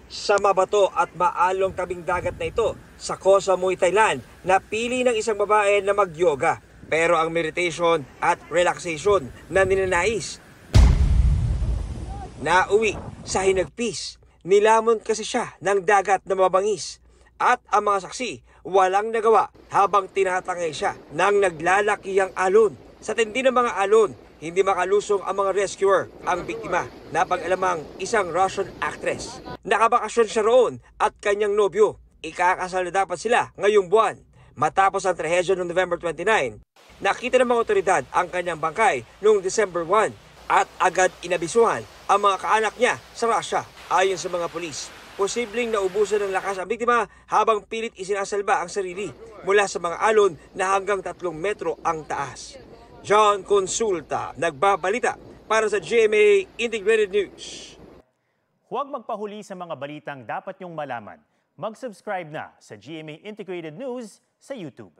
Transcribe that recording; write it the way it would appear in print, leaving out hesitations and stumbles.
Sa mabato at maalong tabing dagat na ito sa Koh Samui, Thailand, napili ng isang babae na mag-yoga. Pero ang meditation at relaxation na ninanais, nauwi sa hinagpis. Nilamon kasi siya ng dagat na mabangis. At ang mga saksi walang nagawa habang tinatangay siya ng naglalakihang alon. Sa tindi ng mga alon, hindi makalusong ang mga rescuer. Ang biktima na pag-alamang isang Russian actress. Nakabakasyon siya roon at kanyang nobyo. Ikakasal na dapat sila ngayong buwan. Matapos ang trahedya noong November 29, nakita ng mga otoridad ang kanyang bangkay noong December 1 at agad inabisuhan ang mga kaanak niya sa Russia. Ayon sa mga pulis, posibleng naubusan ng lakas ang biktima habang pilit isinasalba ang sarili mula sa mga alon na hanggang 3 metro ang taas. John Consulta, nagbabalita para sa GMA Integrated News. Huwag magpahuli sa mga balitang dapat niyong malaman. Mag-subscribe na sa GMA Integrated News sa YouTube.